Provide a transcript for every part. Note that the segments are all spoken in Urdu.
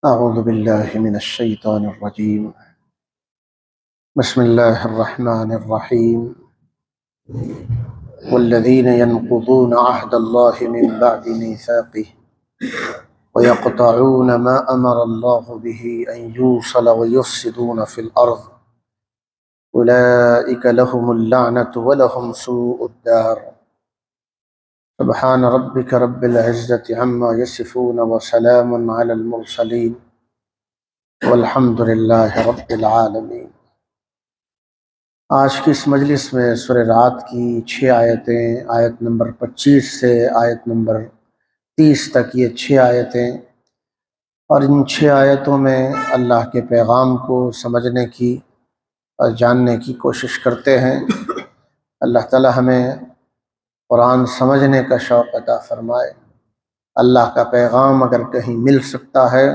أعوذ بالله من الشيطان الرجيم. بسم الله الرحمن الرحيم. والذين ينقضون عهد الله من بعد ميثاقه ويقطعون ما أمر الله به أن يوصل ويفسدون في الأرض أولئك لهم اللعنة ولهم سوء الدار. سبحان ربك رب العزة عما يصفون وسلام على المرسلين والحمد للہ رب العالمین۔ آج کی اس مجلس میں سورہ رعد کی 6 آیتیں، آیت نمبر 25 سے آیت نمبر 30 تک، یہ 6 آیتیں، اور ان 6 آیتوں میں اللہ کے پیغام کو سمجھنے کی اور جاننے کی کوشش کرتے ہیں۔ اللہ تعالی ہمیں قرآن سمجھنے کا شوق عطا فرمائے۔ اللہ کا پیغام اگر کہیں مل سکتا ہے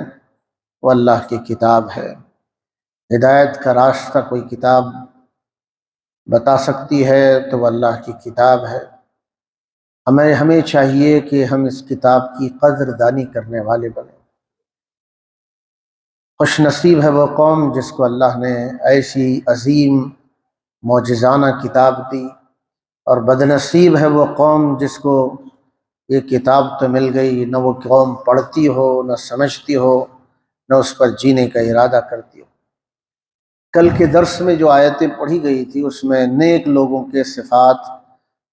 وہ اللہ کی کتاب ہے۔ ہدایت کا راستہ کوئی کتاب بتا سکتی ہے تو وہ اللہ کی کتاب ہے۔ ہمیں چاہیے کہ ہم اس کتاب کی قدر دانی کرنے والے بنیں۔ خوش نصیب ہے وہ قوم جس کو اللہ نے ایسی عظیم معجزانہ کتاب دی، اور بدنصیب ہے وہ قوم جس کو یہ کتاب تو مل گئی، نہ وہ قوم پڑھتی ہو، نہ سمجھتی ہو، نہ اس پر جینے کا ارادہ کرتی ہو۔ کل کے درس میں جو آیتیں پڑھی گئی تھی اس میں نیک لوگوں کے صفات،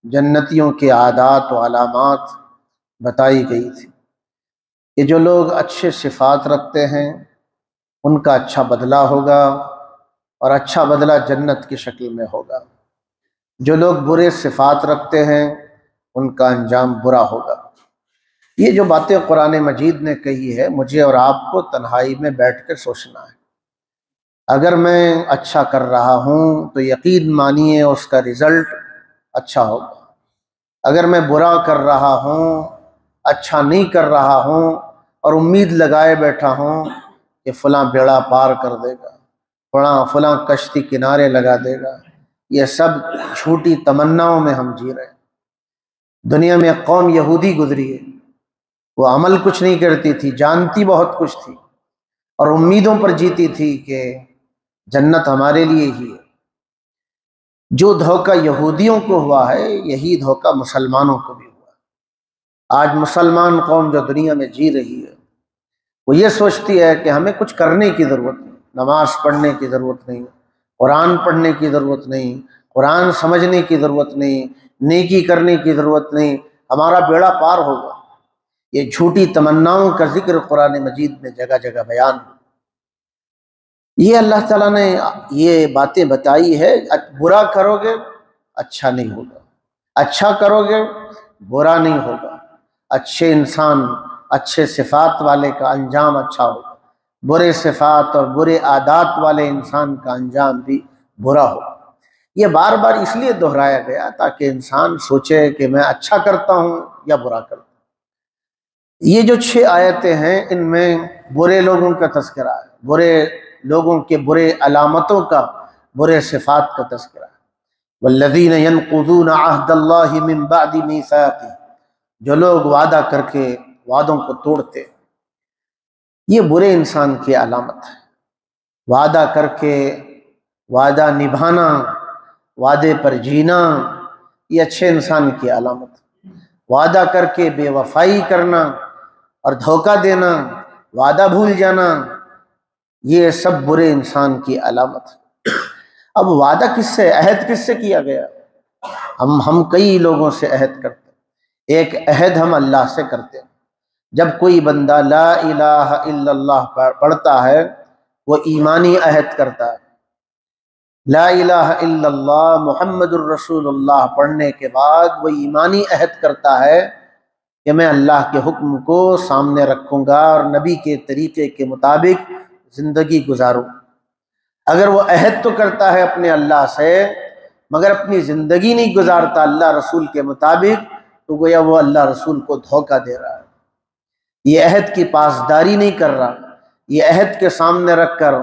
جنتیوں کے عادات و علامات بتائی گئی تھی کہ جو لوگ اچھے صفات رکھتے ہیں ان کا اچھا بدلہ ہوگا، اور اچھا بدلہ جنت کی شکل میں ہوگا۔ جو لوگ برے صفات رکھتے ہیں ان کا انجام برا ہوگا۔ یہ جو باتیں قرآن مجید نے کہی ہے، مجھے اور آپ کو تنہائی میں بیٹھ کر سوچنا ہے۔ اگر میں اچھا کر رہا ہوں تو یقین مانیے اس کا رزلٹ اچھا ہوگا۔ اگر میں برا کر رہا ہوں، اچھا نہیں کر رہا ہوں، اور امید لگائے بیٹھا ہوں کہ فلاں بیڑا پار کر دے گا، فلاں کشتی کنارے لگا دے گا، یہ سب جھوٹی تمناؤں میں ہم جی رہے ہیں۔ دنیا میں ایک قوم یہودی گزری ہے، وہ عمل کچھ نہیں کرتی تھی، جانتی بہت کچھ تھی، اور امیدوں پر جیتی تھی کہ جنت ہمارے لیے ہی ہے۔ جو دھوکہ یہودیوں کو ہوا ہے یہی دھوکہ مسلمانوں کو بھی ہوا۔ آج مسلمان قوم جو دنیا میں جی رہی ہے وہ یہ سوچتی ہے کہ ہمیں کچھ کرنے کی ضرورت نہیں، نماز پڑھنے کی ضرورت نہیں، قرآن پڑھنے کی ضرورت نہیں، قرآن سمجھنے کی ضرورت نہیں، نیکی کرنے کی ضرورت نہیں، ہمارا بیڑا پار ہوگا۔ یہ جھوٹی تمناؤں کا ذکر قرآن مجید میں جگہ جگہ بیان ہے۔ یہ اللہ تعالیٰ نے یہ باتیں بتائی ہے، برا کرو گے اچھا نہیں ہوگا، اچھا کرو گے برا نہیں ہوگا۔ اچھے انسان، اچھے صفات والے کا انجام اچھا ہوگا، برے صفات اور برے عادات والے انسان کا انجام بھی برا ہوگا۔ یہ بار بار اس لیے دہرایا گیا تاکہ انسان سوچے کہ میں اچھا کرتا ہوں یا برا کرتا ہوں۔ یہ جو 6 آیتیں ہیں ان میں برے لوگوں کا تذکرہ ہے، برے لوگوں کے برے علامتوں کا، برے صفات کا تذکرہ ہے۔ والذین ینقضون عہد اللہ من بعد میثاقہ، جو لوگ وعدہ کر کے وعدوں کو توڑتے، یہ برے انسان کی علامت ہے۔ وعدہ کر کے وعدہ نبھانا، وعدے پر جینا، یہ اچھے انسان کی علامت ہے۔ وعدہ کر کے بے وفائی کرنا اور دھوکہ دینا، وعدہ بھول جانا، یہ سب برے انسان کی علامت ہے۔ اب وعدہ کس سے، عہد کس سے کیا گیا؟ ہم کئی لوگوں سے عہد کرتے ہیں۔ ایک عہد ہم اللہ سے کرتے ہیں۔ جب کوئی بندہ لا الہ الا اللہ پڑھتا ہے وہ ایمانی عہد کرتا ہے۔ لا الہ الا اللہ محمد الرسول اللہ پڑھنے کے بعد وہ ایمانی عہد کرتا ہے کہ میں اللہ کے حکم کو سامنے رکھوں گا اور نبی کے طریقے کے مطابق زندگی گزاروں۔ اگر وہ عہد تو کرتا ہے اپنے اللہ سے مگر اپنی زندگی نہیں گزارتا اللہ رسول کے مطابق، تو گویا وہ اللہ رسول کو دھوکہ دے رہا ہے۔ یہ عہد کی پاسداری نہیں کر رہا، یہ عہد کے سامنے رکھ کر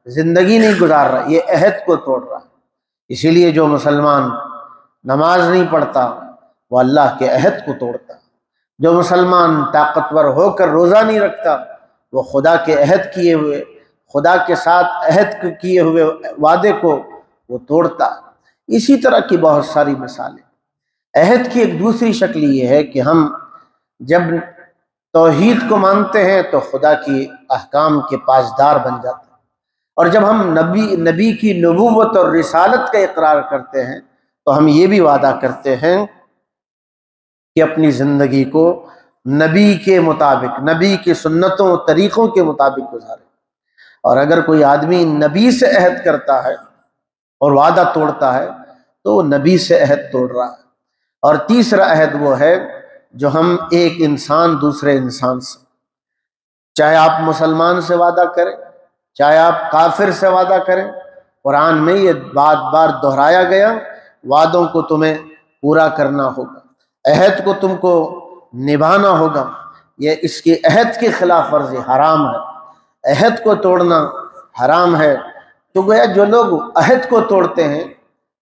زندگی نہیں گزار رہا، یہ عہد کو توڑ رہا۔ اسی لیے جو مسلمان نماز نہیں پڑھتا وہ اللہ کے عہد کو توڑتا، جو مسلمان طاقتور ہو کر روزہ نہیں رکھتا وہ خدا کے عہد کیے ہوئے، خدا کے ساتھ عہد کیے ہوئے وعدے کو وہ توڑتا ہے۔ اسی طرح کی بہت ساری مثالیں۔ عہد کی ایک دوسری شکل یہ ہے کہ ہم جب توحید کو مانتے ہیں تو خدا کی احکام کے پاسدار بن جاتے ہیں، اور جب ہم نبی کی نبوت اور رسالت کا اقرار کرتے ہیں تو ہم یہ بھی وعدہ کرتے ہیں کہ اپنی زندگی کو نبی کے مطابق، نبی کی سنتوں و طریقوں کے مطابق گزاریں۔ اور اگر کوئی آدمی نبی سے عہد کرتا ہے اور وعدہ توڑتا ہے تو وہ نبی سے عہد توڑ رہا ہے۔ اور تیسرا عہد وہ ہے جو ہم ایک انسان دوسرے انسان سے، چاہے آپ مسلمان سے وعدہ کریں، چاہے آپ کافر سے وعدہ کریں، قرآن میں یہ بار بار دہرایا گیا، وعدوں کو تمہیں پورا کرنا ہوگا، عہد کو تم کو نبھانا ہوگا۔ یہ اس کی عہد کی خلاف ورزی حرام ہے، عہد کو توڑنا حرام ہے۔ تو گویا جو لوگ عہد کو توڑتے ہیں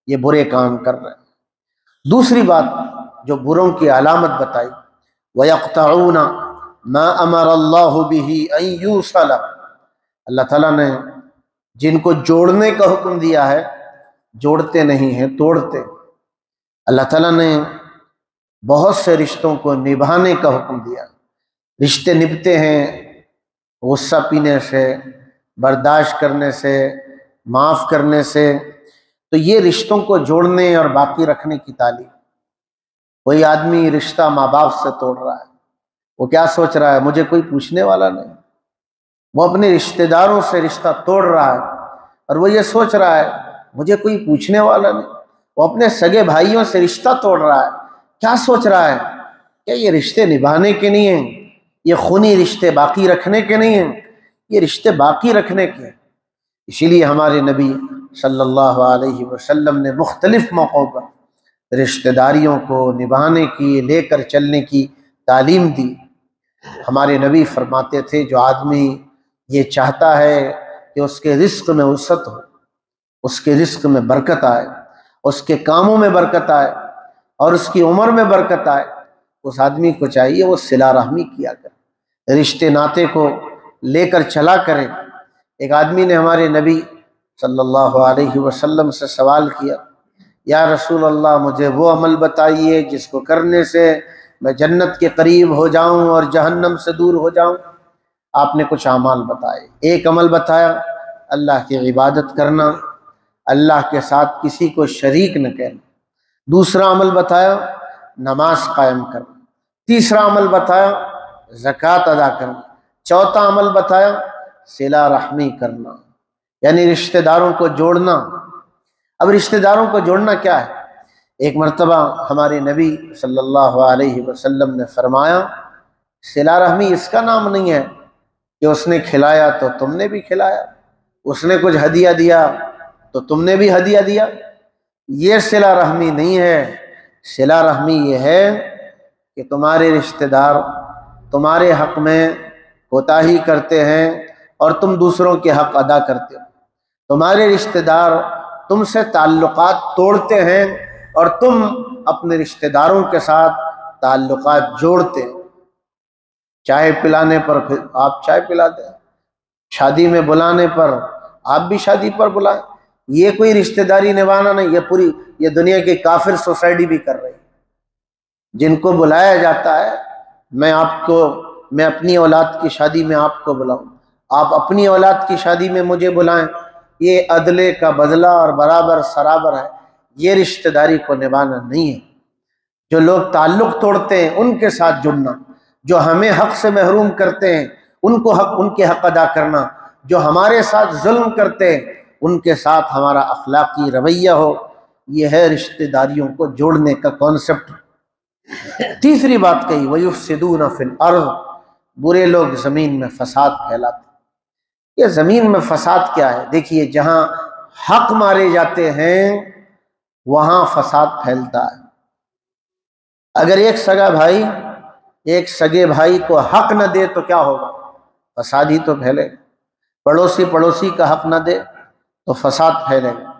یہ برے کام کر رہے ہیں۔ دوسری بات جو بروں کی علامت بتائی، وَيَقْطَعُونَ مَا أَمَرَ اللَّهُ بِهِ أَن يُوصَلَ، اللہ تعالیٰ نے جن کو جوڑنے کا حکم دیا ہے جوڑتے نہیں ہیں، توڑتے۔ اللہ تعالیٰ نے بہت سے رشتوں کو نبھانے کا حکم دیا۔ رشتے نبھتے ہیں غصہ پینے سے، برداشت کرنے سے، معاف کرنے سے۔ تو یہ رشتوں کو جوڑنے اور باقی رکھنے کی تعلیم۔ کوئی آدمی رشتہ ماں باپ سے توڑ رہا ہے، وہ کیا سوچ رہا ہے؟ مجھے کوئی پوچھنے والا نہیں۔ وہ اپنے رشتہ داروں سے رشتہ توڑ رہا ہے اور وہ یہ سوچ رہا ہے مجھے کوئی پوچھنے والا نہیں۔ وہ اپنے سگے بھائیوں سے رشتہ توڑ رہا ہے، کیا سوچ رہا ہے؟ کیا یہ رشتے نبھانے کے نہیں ہیں؟ یہ خونی رشتے باقی رکھنے کے نہیں ہیں؟ یہ رشتے باقی رکھنے کے ہیں۔ اسی لیے ہمارے نبی صلی اللہ علیہ وسلم نے مختلف موقعوں پر رشتہ داریوں کو نبھانے کی، لے کر چلنے کی تعلیم دی۔ ہمارے نبی فرماتے تھے جو آدمی یہ چاہتا ہے کہ اس کے رزق میں وسعت ہو، اس کے رزق میں برکت آئے، اس کے کاموں میں برکت آئے اور اس کی عمر میں برکت آئے، اس آدمی کو چاہیے وہ صلہ رحمی کیا کرے، رشتے ناطے کو لے کر چلا کرے۔ ایک آدمی نے ہمارے نبی صلی اللہ علیہ وسلم سے سوال کیا، یا رسول اللہ مجھے وہ عمل بتائیے جس کو کرنے سے میں جنت کے قریب ہو جاؤں اور جہنم سے دور ہو جاؤں۔ آپ نے کچھ اعمال بتائے۔ ایک عمل بتایا اللہ کی عبادت کرنا، اللہ کے ساتھ کسی کو شریک نہ کرنا۔ دوسرا عمل بتایا نماز قائم کرنا۔ تیسرا عمل بتایا زکوٰۃ ادا کرنا۔ چوتھا عمل بتایا صلہ رحمی کرنا، یعنی رشتہ داروں کو جوڑنا۔ اب رشتہ داروں کو جوڑنا کیا ہے؟ ایک مرتبہ ہمارے نبی صلی اللہ علیہ وسلم نے فرمایا صلہ رحمی اس کا نام نہیں ہے کہ اس نے کھلایا تو تم نے بھی کھلایا، اس نے کچھ ہدیہ دیا تو تم نے بھی ہدیہ دیا۔ یہ صلہ رحمی نہیں ہے۔ صلہ رحمی یہ ہے کہ تمہارے رشتہ دار تمہارے حق میں کوتاہی کرتے ہیں اور تم دوسروں کے حق ادا کرتے ہو، تمہارے رشتہ دار تم سے تعلقات توڑتے ہیں اور تم اپنے رشتہ داروں کے ساتھ تعلقات جوڑتے ہیں۔ چائے پلانے پر پھر آپ چائے پلا دیں، شادی میں بلانے پر آپ بھی شادی پر بلائیں۔ یہ کوئی رشتہ داری نبھانا نہیں، یہ دنیا کی کافر سوسائٹی بھی کر رہی ہے۔ جن کو بلایا جاتا ہے، میں اپنی اولاد کی شادی میں آپ کو بلاؤں، آپ اپنی اولاد کی شادی میں مجھے بلائیں، یہ عدلے کا بدلہ اور برابر سرابر ہے۔ یہ رشتہ داری کو نبھانا نہیں ہے۔ جو لوگ تعلق توڑتے ہیں ان کے ساتھ جڑنا، جو ہمیں حق سے محروم کرتے ہیں ان کے حق ادا کرنا، جو ہمارے ساتھ ظلم کرتے ہیں ان کے ساتھ ہمارا اخلاقی رویہ ہو، یہ ہے رشتہ داریوں کو جوڑنے کا کانسیپٹ۔ تیسری بات کہی وَيُفْسِدُونَ فِي الْأَرْضِ، برے لوگ زمین میں فساد پھیلاتے۔ یہ زمین میں فساد کیا ہے؟ دیکھیے جہاں حق مارے جاتے ہیں وہاں فساد پھیلتا ہے۔ اگر ایک سگا بھائی ایک سگے بھائی کو حق نہ دے تو کیا ہوگا؟ فساد ہی تو پھیلے گا۔ پڑوسی کا حق نہ دے تو فساد پھیلے گا۔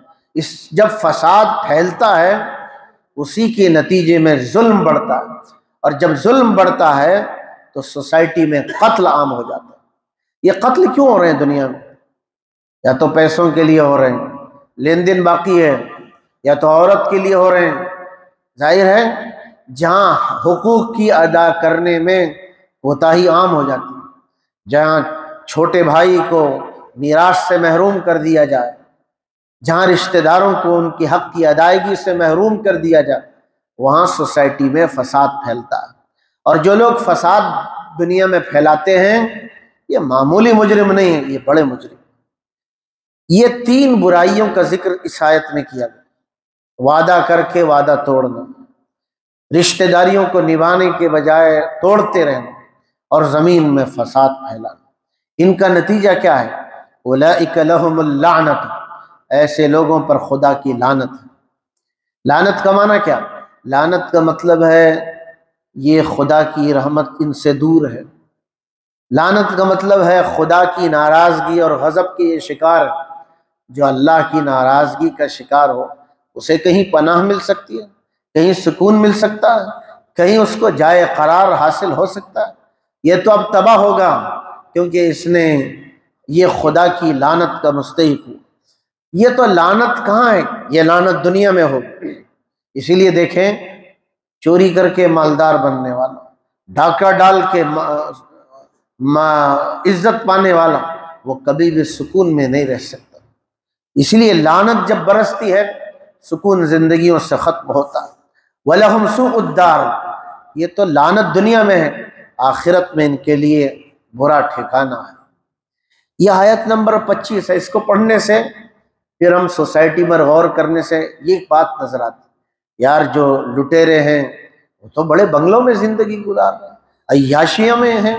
جب فساد پھیلتا ہے اسی کے نتیجے میں ظلم بڑھتا ہے، اور جب ظلم بڑھتا ہے تو سوسائٹی میں قتل عام ہو جاتا ہے۔ یہ قتل کیوں ہو رہے ہیں دنیا میں؟ یا تو پیسوں کے لیے ہو رہے ہیں، لین دین باقی ہے، یا تو عورت کے لیے ہو رہے ہیں۔ ظاہر ہے جہاں حقوق کی ادا کرنے میں کوتاہی عام ہو جاتی ہے، جہاں چھوٹے بھائی کو میراث سے محروم کر دیا جائے، جہاں رشتہ داروں کو ان کی حق کی ادائیگی سے محروم کر دیا جائے، وہاں سوسائٹی میں فساد پھیلتا ہے۔ اور جو لوگ فساد دنیا میں پھیلاتے ہیں یہ معمولی مجرم نہیں ہیں، یہ بڑے مجرم۔ یہ 3 برائیوں کا ذکر اس آیت میں کیا گیا: وعدہ کر کے وعدہ توڑنا، رشتہ داریوں کو نبھانے کے بجائے توڑتے رہنا، اور زمین میں فساد پھیلانا۔ ان کا نتیجہ کیا ہے؟ اولئک لہم اللعنۃ، ایسے لوگوں پر خدا کی لعنت ہے۔ لعنت کا معنی کیا؟ لعنت کا مطلب ہے یہ خدا کی رحمت ان سے دور ہے۔ لعنت کا مطلب ہے خدا کی ناراضگی اور غضب کے یہ شکار ہے۔ جو اللہ کی ناراضگی کا شکار ہو اسے کہیں پناہ مل سکتی ہے، کہیں سکون مل سکتا ہے، کہیں اس کو جائے قرار حاصل ہو سکتا ہے؟ یہ تو اب تباہ ہوگا، کیونکہ اس نے یہ خدا کی لعنت کا مستحق ہو۔ یہ تو لعنت کہاں ہے؟ یہ لعنت دنیا میں ہوگی۔ اسی لیے دیکھیں، چوری کر کے مالدار بننے والا، ڈاکہ ڈال کے عزت پانے والا، وہ کبھی بھی سکون میں نہیں رہ سکتا۔ اسی لیے لعنت جب برستی ہے سکون زندگیوں سے ختم ہوتا ہے۔ وَلَهُمْ سُوءُ الدَّارِ، یہ تو لعنت دنیا میں ہے، آخرت میں ان کے لیے برا ٹھکانہ ہے۔ یہ آیت نمبر 25 ہے۔ اس کو پڑھنے سے پھر ہم سوسائٹی میں غور کرنے سے یہ بات نظر آتی، یار جو لٹیرے ہیں وہ تو بڑے بنگلوں میں زندگی گزار رہے ہیں، عیاشیوں میں ہیں،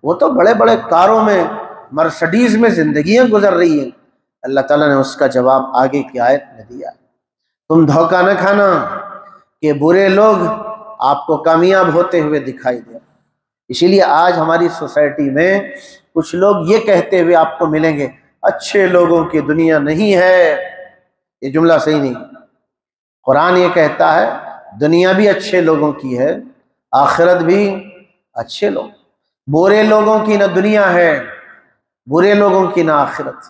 وہ تو بڑے بڑے کاروں میں، مرسڈیز میں زندگیاں گزر رہی ہیں۔ اللہ تعالیٰ نے اس کا جواب آگے کی آیت میں دیا، تم دھوکہ نہ کھانا کہ برے لوگ آپ کو کامیاب ہوتے ہوئے دکھائی دے۔ اسی لیے آج ہماری سوسائٹی میں کچھ لوگ یہ کہتے ہوئے آپ کو ملیں گے، اچھے لوگوں کی دنیا نہیں ہے۔ یہ جملہ صحیح نہیں۔ قرآن یہ کہتا ہے دنیا بھی اچھے لوگوں کی ہے، آخرت بھی اچھے لوگ۔ برے لوگوں کی نہ دنیا ہے، برے لوگوں کی نہ آخرت۔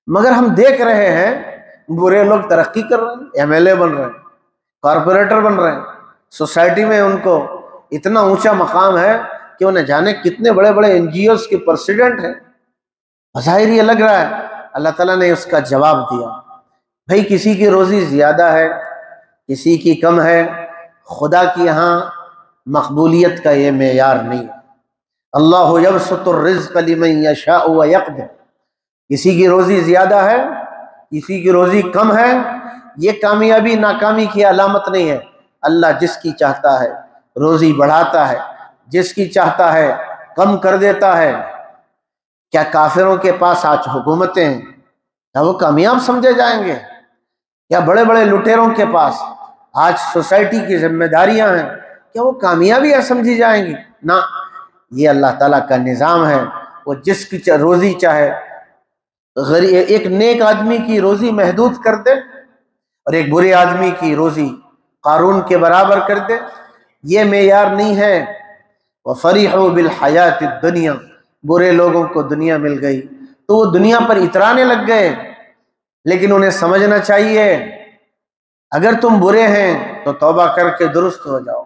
مگر ہم دیکھ رہے ہیں برے لوگ ترقی کر رہے ہیں، ایم ایل اے بن رہے ہیں، کارپوریٹر بن رہے ہیں، سوسائٹی میں ان کو اتنا اونچا مقام ہے کہ وہ نہ جانے کتنے بڑے بڑے NGOs کے پریزیڈنٹ ہیں۔ ظاہر یہ لگ رہا ہے اللہ تعالیٰ نے اس کا جواب دیا، بھئی کسی کی روزی زیادہ ہے، کسی کی کم ہے، خدا کی یہاں مقبولیت کا یہ معیار نہیں ہے۔ اللہ یبسط الرزق لمن یشاء ویقدر، کسی کی روزی زیادہ ہے، کسی کی روزی کم ہے، یہ کامیابی ناکامی کی علامت نہیں ہے۔ اللہ جس کی چاہتا ہے روزی بڑھاتا ہے، جس کی چاہتا ہے کم کر دیتا ہے۔ کیا کافروں کے پاس آج حکومتیں ہیں، کیا وہ کامیاب سمجھے جائیں گے؟ یا بڑے بڑے لٹیروں کے پاس آج سوسائٹی کی ذمہ داریاں ہیں، کیا وہ کامیابیاں سمجھی جائیں گی؟ نہ، یہ اللہ تعالیٰ کا نظام ہے، وہ جس کی روزی چاہے، ایک نیک آدمی کی روزی محدود کر دے اور ایک برے آدمی کی روزی قارون کے برابر کر دے، یہ معیار نہیں ہے۔ وَفَرِحُوا بِالْحَيَاةِ الدُّنْيَا، برے لوگوں کو دنیا مل گئی تو وہ دنیا پر اترانے لگ گئے، لیکن انہیں سمجھنا چاہیے اگر تم برے ہیں تو توبہ کر کے درست ہو جاؤ۔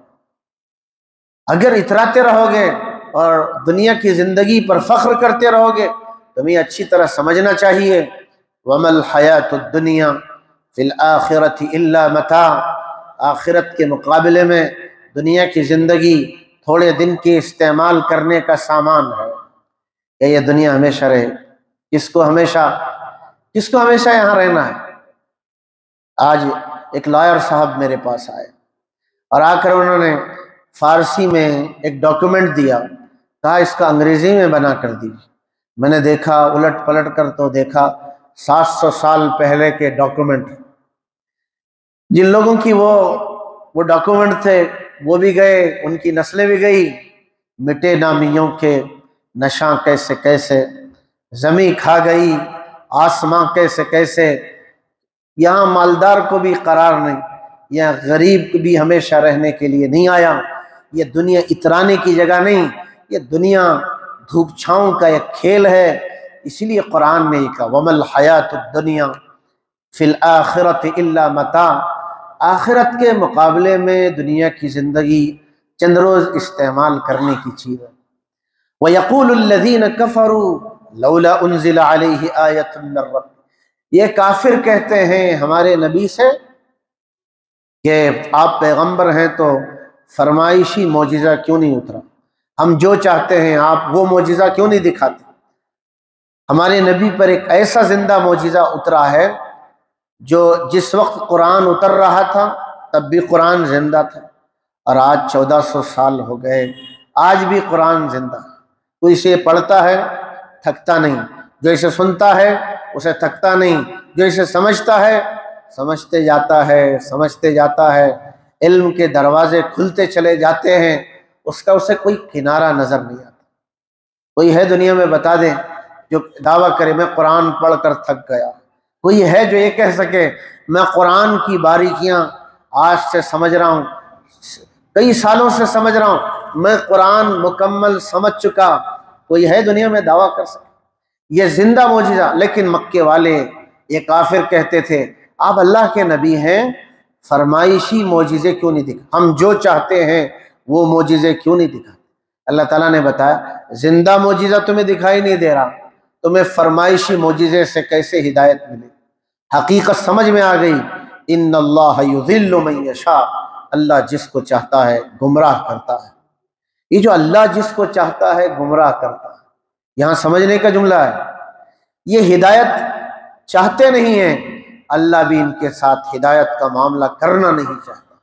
اگر اتراتے رہو گے اور دنیا کی زندگی پر فخر کرتے رہو گے، تمہیں اچھی طرح سمجھنا چاہیے وَمَا الْحَيَاةُ الدُّنْيَا فِي الْآخِرَةِ إِلَّا مَتَاعٌ، آخرت کے مقابلے میں دنیا کی زندگی تھوڑے دن کے استعمال کرنے کا سامان ہے۔ کہ یہ دنیا ہمیشہ رہے؟ کس کو ہمیشہ یہاں رہنا ہے؟ آج ایک لائر صاحب میرے پاس آئے اور آ کر انہوں نے فارسی میں ایک ڈاکیومنٹ دیا، کہا اس کا انگریزی میں بنا کر دیجیے۔ میں نے دیکھا، الٹ پلٹ کر تو دیکھا 700 سال پہلے کے ڈاکیومنٹ، جن لوگوں کی وہ ڈاکیومنٹ تھے وہ بھی گئے، ان کی نسلیں بھی گئی، مٹے نامیوں کے نشاں کیسے کیسے، زمیں کھا گئی آسماں کیسے کیسے، یہاں مالدار کو بھی قرار نہیں، یہاں غریب بھی ہمیشہ رہنے کے لیے نہیں آیا۔ یہ دنیا اترانے کی جگہ نہیں، یہ دنیا دھوپ چھاؤں کا ایک کھیل ہے، اسی لیے قرآن نے یہ کہا وَمَا الْحَيَاةُ الدُّنْيَا فِي الْآخِرَةِ إِلَّا مَتَاعٌ، آخرت کے مقابلے میں دنیا کی زندگی چند روز استعمال کرنے کی چیز ہے۔ وَيَقُولُ الَّذِينَ كَفَرُوا لَوْلَا أُنزِلَ عَلَيْهِ آيَةٌ مِّن رَّبِّهِ، یہ کافر کہتے ہیں ہمارے نبی سے کہ آپ پیغمبر ہیں تو فرمائشی معجزہ کیوں نہیں اترا، ہم جو چاہتے ہیں آپ وہ معجزہ کیوں نہیں دکھاتے۔ ہمارے نبی پر ایک ایسا زندہ معجزہ اترا ہے جو جس وقت قرآن اتر رہا تھا تب بھی قرآن زندہ تھا، اور آج 1400 سال ہو گئے آج بھی قرآن زندہ ہے۔ تو اسے پڑھتا ہے تھکتا نہیں، جو اسے سنتا ہے اسے تھکتا نہیں، جو اسے سمجھتا ہے سمجھتے جاتا ہے، علم کے دروازے کھلتے چلے جاتے ہیں، اس کا اسے کوئی کنارہ نظر نہیں آتا۔ کوئی ہے دنیا میں بتا دیں جو دعویٰ کرے میں قرآن پڑھ کر تھک گیا؟ کوئی ہے جو یہ کہہ سکے میں قرآن کی باریکیاں آج سے سمجھ رہا ہوں، کئی سالوں سے سمجھ رہا ہوں، میں قرآن مکمل سمجھ چکا؟ کوئی ہے دنیا میں دعویٰ کر سکے؟ یہ زندہ معجزہ۔ لیکن مکے والے یہ کافر کہتے تھے آپ اللہ کے نبی ہیں، فرمائشی معجزے کیوں نہیں دکھا، ہم جو چاہتے ہیں وہ معجزے کیوں نہیں دکھاتے؟ اللہ تعالیٰ نے بتایا زندہ معجزہ تمہیں دکھائی نہیں دے رہا، تمہیں فرمائشی معجزے سے کیسے ہدایت ملے؟ حقیقت سمجھ میں آ گئی، ان اللہ یضل من یشاء، اللہ جس کو چاہتا ہے گمراہ کرتا ہے۔ یہ جو اللہ جس کو چاہتا ہے گمراہ کرتا ہے، یہاں سمجھنے کا جملہ ہے، یہ ہدایت چاہتے نہیں ہیں، اللہ بھی ان کے ساتھ ہدایت کا معاملہ کرنا نہیں چاہتا۔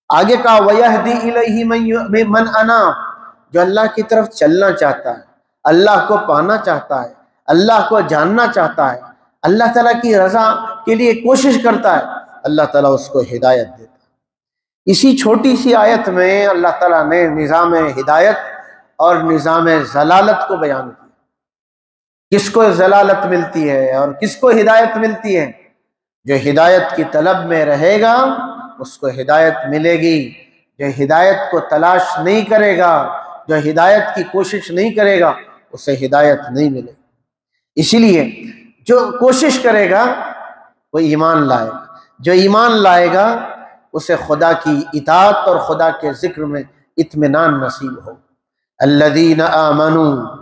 آگے کہا وَيَهْدِي إِلَيْهِ مَنْ أَنَابَ، جو اللہ کی طرف چلنا چاہتا ہے، اللہ کو پانا چاہتا ہے، اللہ کو جاننا چاہتا ہے، اللہ تعالیٰ کی رضا کے لیے کوشش کرتا ہے، اللہ تعالیٰ اس کو ہدایت دیتا ہے۔ اسی چھوٹی سی آیت میں اللہ تعالیٰ نے نظام ہدایت اور نظام ضلالت کو بیان کیا۔ کس کو ضلالت ملتی ہے اور کس کو ہدایت ملتی ہے؟ جو ہدایت کی طلب میں رہے گا اس کو ہدایت ملے گی، جو ہدایت کو تلاش نہیں کرے گا، جو ہدایت کی کوشش نہیں کرے گا اسے ہدایت نہیں ملے گی۔ اسی لیے جو کوشش کرے گا وہ ایمان لائے گا، جو ایمان لائے گا اسے خدا کی اطاعت اور خدا کے ذکر میں اطمینان نصیب ہو۔ الذین آمنوا،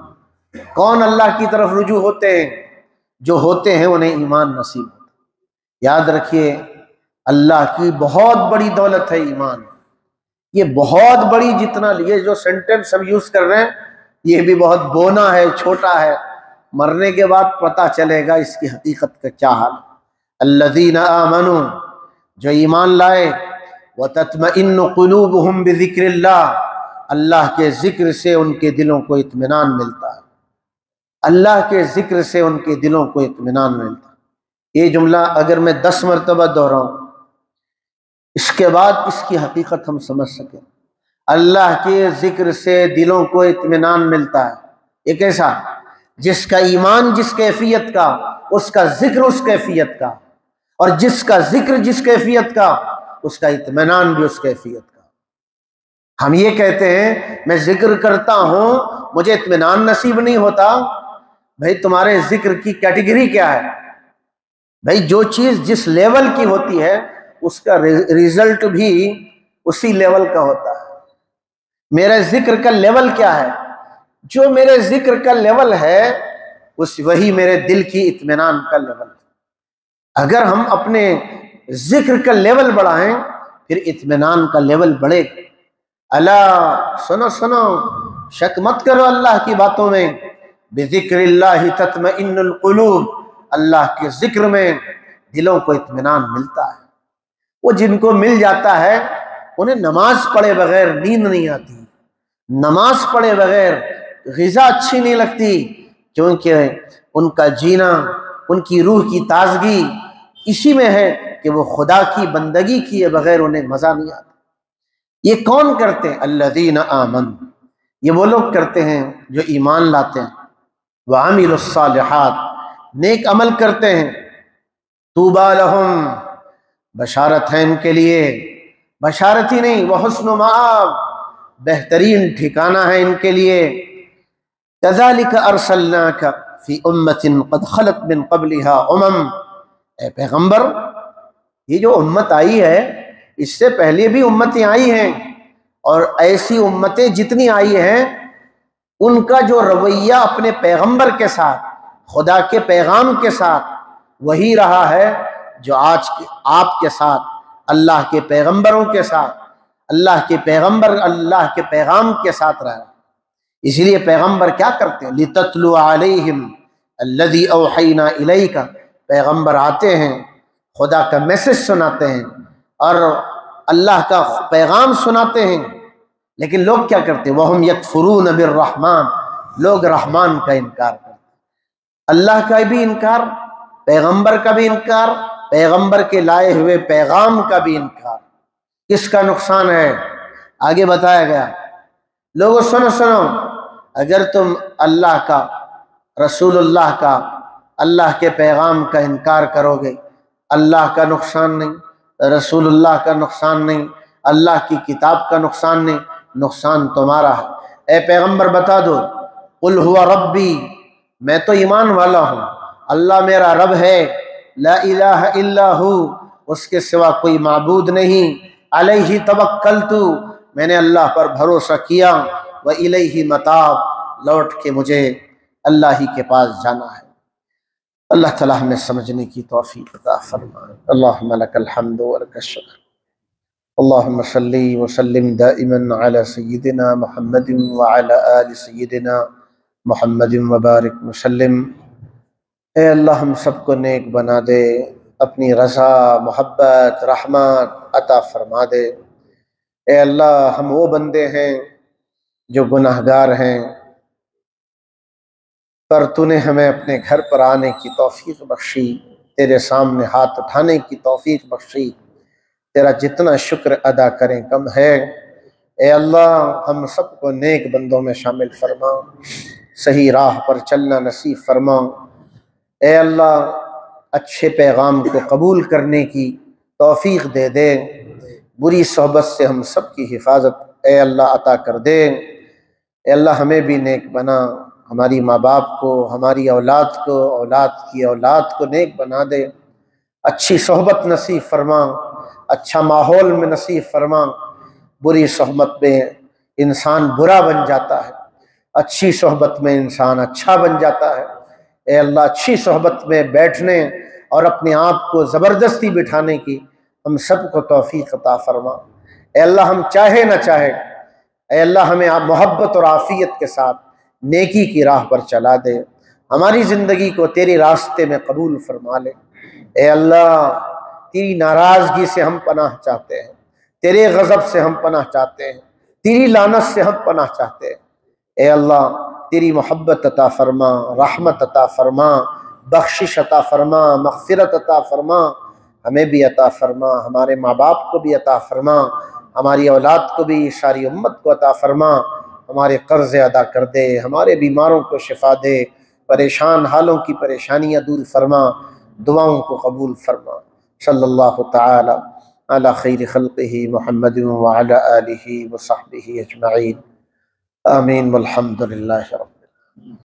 کون اللہ کی طرف رجوع ہوتے ہیں؟ جو ہوتے ہیں انہیں ایمان نصیب ہوتا ہے۔ یاد رکھیے اللہ کی بہت بڑی دولت ہے ایمان، یہ بہت بڑی، جتنا یہ جو سینٹنس ہم یوز کر رہے ہیں یہ بھی بہت بونا ہے، چھوٹا ہے، مرنے کے بعد پتہ چلے گا اس کی حقیقت کا کیا حال ہے۔ الذین آمنوا، جو ایمان لائے، وتطمئن قلوبہم بذکر اللہ، اللہ کے ذکر سے ان کے دلوں کو اطمینان ملتا ہے، اللہ کے ذکر سے ان کے دلوں کو اطمینان ملتا ہے۔ یہ جملہ اگر میں 10 مرتبہ دہراؤں اس کے بعد اس کی حقیقت ہم سمجھ سکیں۔ اللہ کے ذکر سے دلوں کو اطمینان ملتا ہے۔ ایک ایسا جس کا ایمان جس کیفیت کا، اس کا ذکر اس کیفیت کا، اور جس کا ذکر جس کیفیت کا اس کا اطمینان بھی اس کیفیت کا۔ ہم یہ کہتے ہیں میں ذکر کرتا ہوں مجھے اطمینان نصیب نہیں ہوتا، بھائی تمہارے ذکر کی کیٹیگری کیا ہے؟ بھائی جو چیز جس لیول کی ہوتی ہے اس کا ریزلٹ بھی اسی لیول کا ہوتا ہے۔ میرے ذکر کا لیول کیا ہے؟ جو میرے ذکر کا لیول ہے وہی میرے دل کی اطمینان کا لیول ہے۔ اگر ہم اپنے ذکر کا لیول بڑھائیں پھر اطمینان کا لیول بڑھے گا۔ اللہ سنو شک مت کرو اللہ کی باتوں میں، بذکر اللہ تطمئن القلوب، اللہ کے ذکر میں دلوں کو اطمینان ملتا ہے۔ وہ جن کو مل جاتا ہے انہیں نماز پڑھے بغیر نیند نہیں آتی، نماز پڑھے بغیر غذا اچھی نہیں لگتی، کیونکہ ان کا جینا، ان کی روح کی تازگی اسی میں ہے کہ وہ خدا کی بندگی کیے بغیر انہیں مزہ نہیں آتا۔ یہ کون کرتے ہیں؟ الذین آمنوا، یہ وہ لوگ کرتے ہیں جو ایمان لاتے ہیں، وعملوا الصالحات، نیک عمل کرتے ہیں، طوبی لہم، بشارت ہے ان کے لیے، بشارت ہی نہیں وحسن مآب، بہترین ٹھکانہ ہے ان کے لیے۔ کذالک ارسلناک فی امۃ قد خلت من قبلها اے پیغمبر، یہ جو امت آئی ہے اس سے پہلے بھی امتیں آئی ہیں، اور ایسی امتیں جتنی آئی ہیں ان کا جو رویہ اپنے پیغمبر کے ساتھ، خدا کے پیغام کے ساتھ، وہی رہا ہے جو آج آپ کے ساتھ، اللہ کے پیغمبروں کے ساتھ، اللہ کے پیغمبر اللہ کے پیغام کے ساتھ رہا ہے۔ اس لیے پیغمبر کیا کرتے ہیں؟ لِتَتْلُوَ عَلَيْهِمْ الَّذِي أَوْحَيْنَا إِلَيْكَ، پیغمبر آتے ہیں خدا کا میسج سناتے ہیں اور اللہ کا پیغام سناتے ہیں، لیکن لوگ کیا کرتے ہیں؟ وَهُمْ يَكْفُرُونَ بِالرَّحْمَنِ، لوگ رحمان کا انکار کرتے ہیں، اللہ کا بھی انکار، پیغمبر کا بھی انکار، پیغمبر کے لائے ہوئے پیغام کا بھی انکار۔ کس کا نقصان ہے؟ آگے بتایا گیا، لوگوں سنو، اگر تم اللہ کا، رسول اللہ کا، اللہ کے پیغام کا انکار کرو گے، اللہ کا نقصان نہیں، رسول اللہ کا نقصان نہیں، اللہ کی کتاب کا نقصان نہیں، نقصان تمہارا ہے۔ اے پیغمبر بتا دو، قل هو ربی، میں تو ایمان والا ہوں، اللہ میرا رب ہے، لا الہ الا ہو، اس کے سوا کوئی معبود نہیں، علیہ توکلت، میں نے اللہ پر بھروسہ کیا، وإلیہ متاب، لوٹ کے مجھے اللہ ہی کے پاس جانا ہے۔ اللہ تعالیٰ ہمیں سمجھنے کی توفیق عطا فرمائے۔ اللہم لک الحمد ولک الشکر، اللہم صلی وسلم دائما علی سیدنا محمد وعلی آل سیدنا محمد وبارک وسلم۔ اے اللہ ہم سب کو نیک بنا دے، اپنی رضا، محبت، رحمت عطا فرما دے۔ اے اللہ ہم وہ بندے ہیں جو گناہگار ہیں، پر تو نے ہمیں اپنے گھر پر آنے کی توفیق بخشی، تیرے سامنے ہاتھ اٹھانے کی توفیق بخشی، تیرا جتنا شکر ادا کریں کم ہے۔ اے اللہ ہم سب کو نیک بندوں میں شامل فرما، صحیح راہ پر چلنا نصیب فرما۔ اے اللہ اچھے پیغام کو قبول کرنے کی توفیق دے دے، بری صحبت سے ہم سب کی حفاظت اے اللہ عطا کر دے۔ اے اللہ ہمیں بھی نیک بنا، ہماری ماں باپ کو، ہماری اولاد کو، اولاد کی اولاد کو نیک بنا دے، اچھی صحبت نصیب فرما، اچھا ماحول میں نصیب فرما۔ بری صحبت میں انسان برا بن جاتا ہے، اچھی صحبت میں انسان اچھا بن جاتا ہے۔ اے اللہ اچھی صحبت میں بیٹھنے اور اپنے آپ کو زبردستی بٹھانے کی ہم سب کو توفیق عطا فرما۔ اے اللہ ہم چاہے نہ چاہے، اے اللہ ہمیں محبت اور عافیت کے ساتھ نیکی کی راہ پر چلا دے، ہماری زندگی کو تیرے راستے میں قبول فرما لے۔ اے اللہ تیری ناراضگی سے ہم پناہ چاہتے ہیں، تیرے غضب سے ہم پناہ چاہتے ہیں، تیری لعنت سے ہم پناہ چاہتے ہیں۔ اے اللہ تیری محبت عطا فرما، رحمت عطا فرما، بخشش عطا فرما، مغفرت عطا فرما، ہمیں بھی عطا فرما، ہمارے ماں باپ کو بھی عطا فرما، ہماری اولاد کو بھی، ساری امت کو عطا فرما، ہمارے قرض ادا کر دے، ہمارے بیماروں کو شفا دے، پریشان حالوں کی پریشانیاں دور فرما، دعاؤں کو قبول فرما۔ صلی اللہ تعالی علی خیر خلقہ محمد وعلی آلہ وصحبہ اجمعین، آمین والحمد للہ رب العالمین۔